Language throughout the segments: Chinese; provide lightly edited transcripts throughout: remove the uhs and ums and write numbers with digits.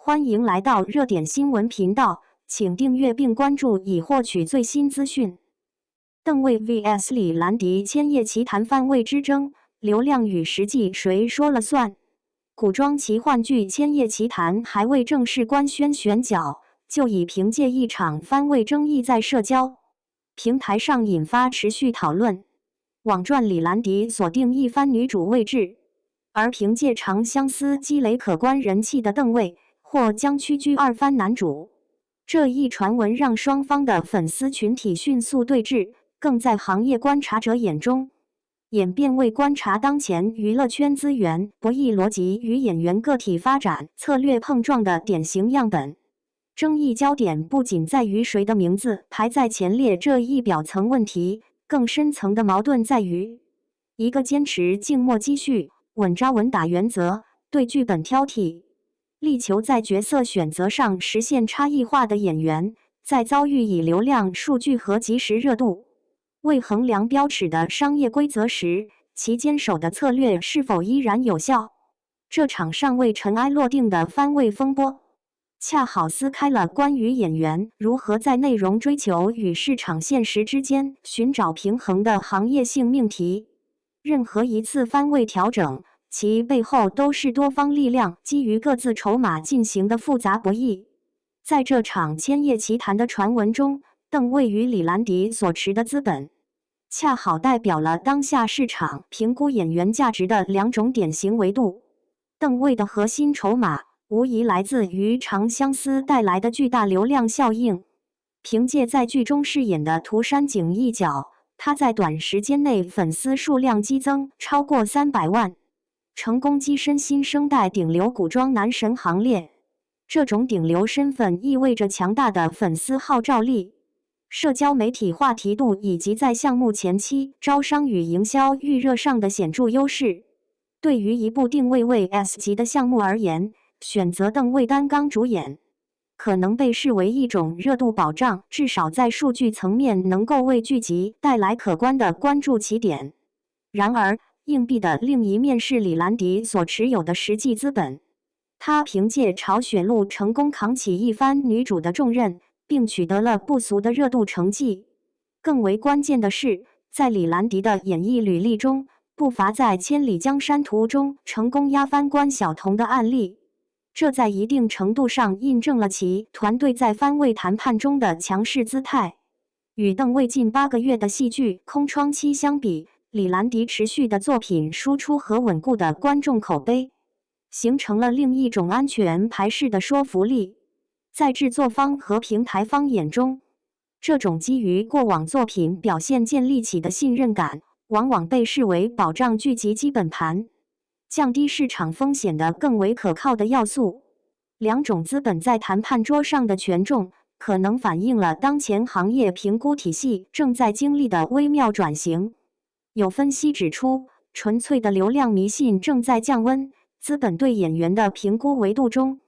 欢迎来到热点新闻频道，请订阅并关注以获取最新资讯。邓为 vs 李兰迪千叶奇谈番位之争，流量与实际谁说了算？古装奇幻剧《千叶奇谈》还未正式官宣选角，就已凭借一场番位争议在社交平台上引发持续讨论。网传李兰迪锁定一番女主位置，而凭借《长相思》积累可观人气的邓为或将屈居二番男主。这一传闻让双方的粉丝群体迅速对峙，更在行业观察者眼中演变为观察当前娱乐圈资源博弈逻辑与演员个体发展策略碰撞的典型样本。争议焦点不仅在于谁的名字排在前列这一表层问题，更深层的矛盾在于一个坚持静默积蓄、稳扎稳打原则，对剧本挑剔，力求在角色选择上实现差异化的演员，在遭遇以流量数据和即时热度为衡量标尺的商业规则时，其坚守的策略是否依然有效？这场尚未尘埃落定的番位风波，恰好撕开了关于演员如何在内容追求与市场现实之间寻找平衡的行业性命题。任何一次番位调整，其背后都是多方力量基于各自筹码进行的复杂博弈。在这场千叶奇谈的传闻中，邓为与李兰迪所持的资本，恰好代表了当下市场评估演员价值的两种典型维度。邓为的核心筹码无疑来自于《长相思》带来的巨大流量效应。凭借在剧中饰演的涂山璟一角，他在短时间内粉丝数量激增超过300万，成功跻身新生代顶流古装男神行列。这种顶流身份意味着强大的粉丝号召力、社交媒体话题度以及在项目前期招商与营销预热上的显著优势。对于一部定位为 S 级的项目而言，选择邓为担纲主演，可能被视为一种热度保障，至少在数据层面能够为剧集带来可观的关注起点。然而，硬币的另一面是李兰迪所持有的实际资本。他凭借朝雪路成功扛起一番女主的重任，并取得了不俗的热度成绩。更为关键的是，在李兰迪的演艺履历中，不乏在《千里江山图》中成功压番关晓彤的案例。这在一定程度上印证了其团队在番位谈判中的强势姿态。与邓为近8个月的戏剧《空窗期》相比，李兰迪持续的作品输出和稳固的观众口碑，形成了另一种安全牌式的说服力。在制作方和平台方眼中，这种基于过往作品表现建立起的信任感，往往被视为保障剧集基本盘、降低市场风险的更为可靠的要素。两种资本在谈判桌上的权重，可能反映了当前行业评估体系正在经历的微妙转型。有分析指出，纯粹的流量迷信正在降温，资本对演员的评估维度中，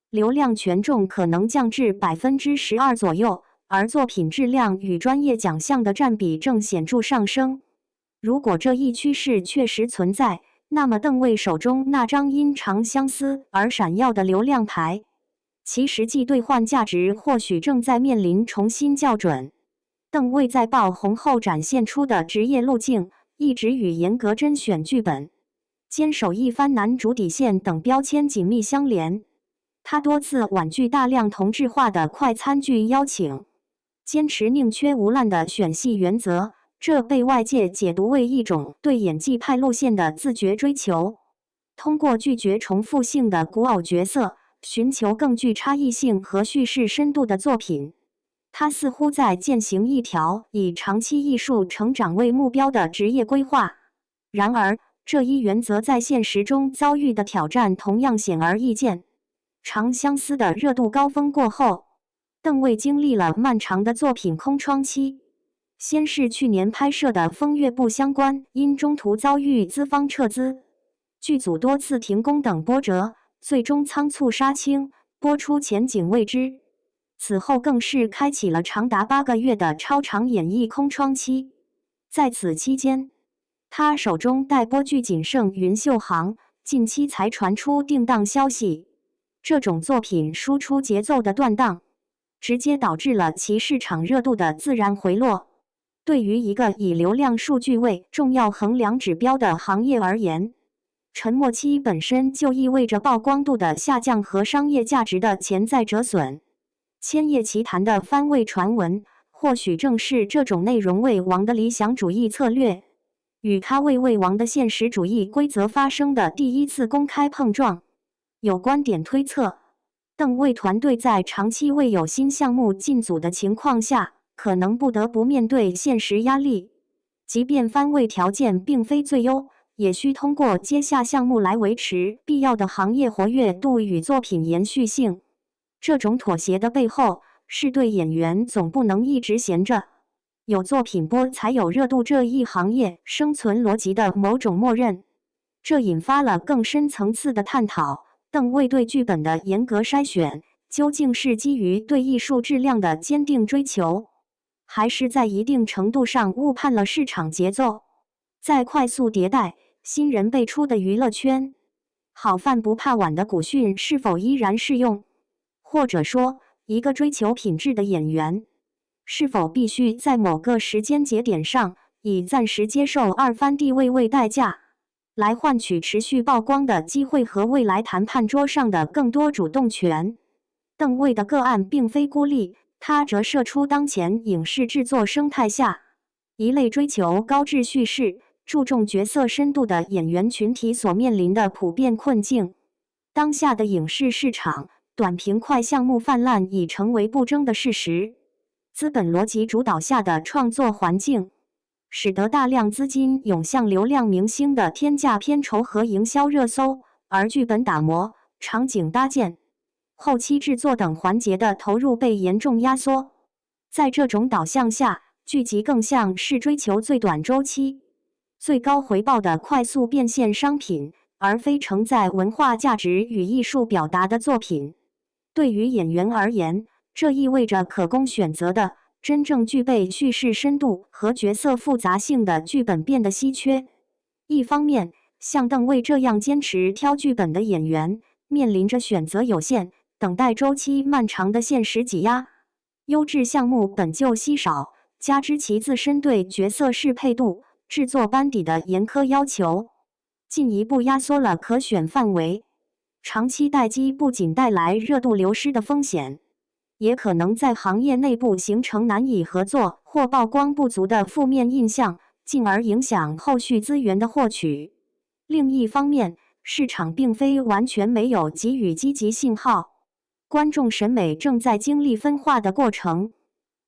流量权重可能降至12%左右，而作品质量与专业奖项的占比正显著上升。如果这一趋势确实存在，那么邓为手中那张因长相思而闪耀的流量牌，其实际兑换价值或许正在面临重新校准。邓为在爆红后展现出的职业路径，一直与严格甄选剧本、坚守一番男主底线等标签紧密相连。他多次婉拒大量同质化的快餐剧邀请，坚持宁缺毋滥的选戏原则，这被外界解读为一种对演技派路线的自觉追求。通过拒绝重复性的古偶角色，寻求更具差异性和叙事深度的作品，他似乎在践行一条以长期艺术成长为目标的职业规划。然而，这一原则在现实中遭遇的挑战同样显而易见。长相思的热度高峰过后，邓为经历了漫长的作品空窗期。先是去年拍摄的《风月不相关》因中途遭遇资方撤资，剧组多次停工等波折，最终仓促杀青，播出前景未知。此后更是开启了长达8个月的超长演艺空窗期。在此期间，他手中待播剧仅剩《云秀行》，近期才传出定档消息。这种作品输出节奏的断档，直接导致了其市场热度的自然回落。对于一个以流量数据为重要衡量指标的行业而言，沉默期本身就意味着曝光度的下降和商业价值的潜在折损。千叶奇谈的番位传闻，或许正是这种内容为王的理想主义策略，与咖位为王的现实主义规则发生的第一次公开碰撞。有观点推测，邓卫团队在长期未有新项目进组的情况下，可能不得不面对现实压力，即便番位条件并非最优，也需通过接下项目来维持必要的行业活跃度与作品延续性。这种妥协的背后，是对演员总不能一直闲着，有作品播才有热度这一行业生存逻辑的某种默认。这引发了更深层次的探讨。邓卫对剧本的严格筛选，究竟是基于对艺术质量的坚定追求，还是在一定程度上误判了市场节奏？在快速迭代、新人辈出的娱乐圈，好饭不怕晚的古训是否依然适用？或者说，一个追求品质的演员，是否必须在某个时间节点上，以暂时接受二番地位为代价，来换取持续曝光的机会和未来谈判桌上的更多主动权？邓卫的个案并非孤立，它折射出当前影视制作生态下一类追求高质叙事、注重角色深度的演员群体所面临的普遍困境。当下的影视市场，短平快项目泛滥已成为不争的事实。资本逻辑主导下的创作环境，使得大量资金涌向流量明星的天价片酬和营销热搜，而剧本打磨、场景搭建、后期制作等环节的投入被严重压缩。在这种导向下，剧集更像是追求最短周期、最高回报的快速变现商品，而非承载文化价值与艺术表达的作品。对于演员而言，这意味着可供选择的真正具备叙事深度和角色复杂性的剧本变得稀缺。一方面，像邓卫这样坚持挑剧本的演员，面临着选择有限、等待周期漫长的现实挤压。优质项目本就稀少，加之其自身对角色适配度、制作班底的严苛要求，进一步压缩了可选范围。长期待机不仅带来热度流失的风险，也可能在行业内部形成难以合作或曝光不足的负面印象，进而影响后续资源的获取。另一方面，市场并非完全没有给予积极信号，观众审美正在经历分化的过程。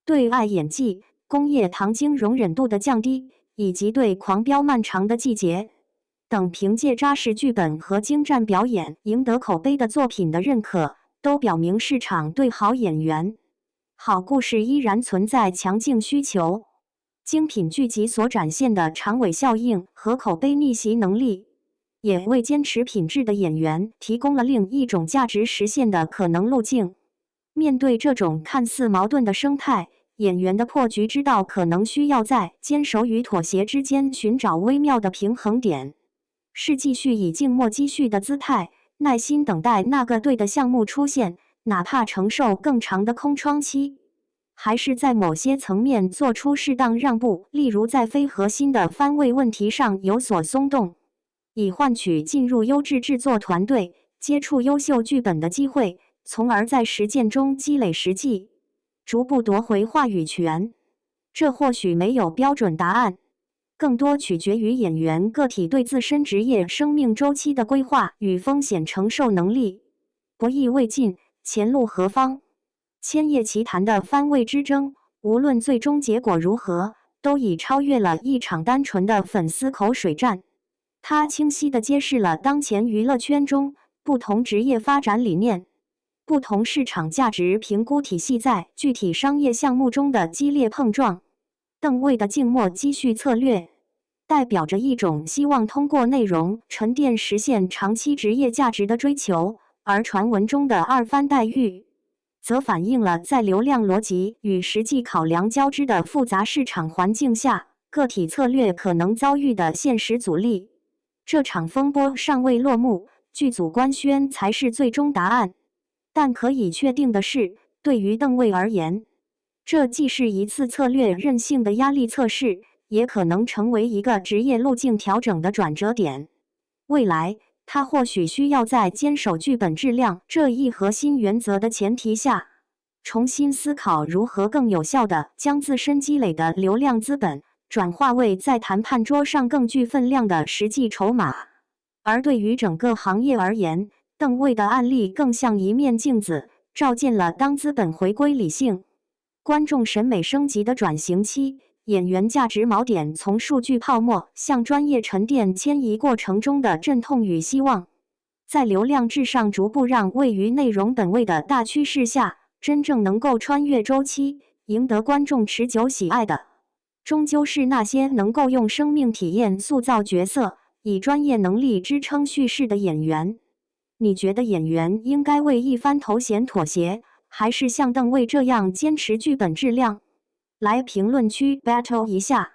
对爱演技、工业糖精容忍度的降低，以及对狂飙漫长的季节等凭借扎实剧本和精湛表演赢得口碑的作品的认可，都表明市场对好演员、好故事依然存在强劲需求。精品剧集所展现的长尾效应和口碑逆袭能力，也为坚持品质的演员提供了另一种价值实现的可能路径。面对这种看似矛盾的生态，演员的破局之道可能需要在坚守与妥协之间寻找微妙的平衡点。是继续以静默积蓄的姿态，耐心等待那个对的项目出现，哪怕承受更长的空窗期，还是在某些层面做出适当让步，例如在非核心的番位问题上有所松动，以换取进入优质制作团队、接触优秀剧本的机会，从而在实践中积累实际，逐步夺回话语权。这或许没有标准答案，更多取决于演员个体对自身职业生命周期的规划与风险承受能力。不意未尽，前路何方？千叶奇谈的番位之争，无论最终结果如何，都已超越了一场单纯的粉丝口水战。它清晰地揭示了当前娱乐圈中不同职业发展理念、不同市场价值评估体系在具体商业项目中的激烈碰撞。邓卫的静默积蓄策略，代表着一种希望通过内容沉淀实现长期职业价值的追求，而传闻中的二番待遇，则反映了在流量逻辑与实际考量交织的复杂市场环境下，个体策略可能遭遇的现实阻力。这场风波尚未落幕，剧组官宣才是最终答案。但可以确定的是，对于邓卫而言，这既是一次策略韧性的压力测试，也可能成为一个职业路径调整的转折点。未来，他或许需要在坚守剧本质量这一核心原则的前提下，重新思考如何更有效地将自身积累的流量资本转化为在谈判桌上更具分量的实际筹码。而对于整个行业而言，邓卫的案例更像一面镜子，照见了当资本回归理性、观众审美升级的转型期，演员价值锚点从数据泡沫向专业沉淀迁移过程中的阵痛与希望。在流量至上逐步让位于内容本位的大趋势下，真正能够穿越周期，赢得观众持久喜爱的，终究是那些能够用生命体验塑造角色，以专业能力支撑叙事的演员。你觉得演员应该为一番头衔妥协，还是像邓卫这样坚持剧本质量？来评论区 battle 一下。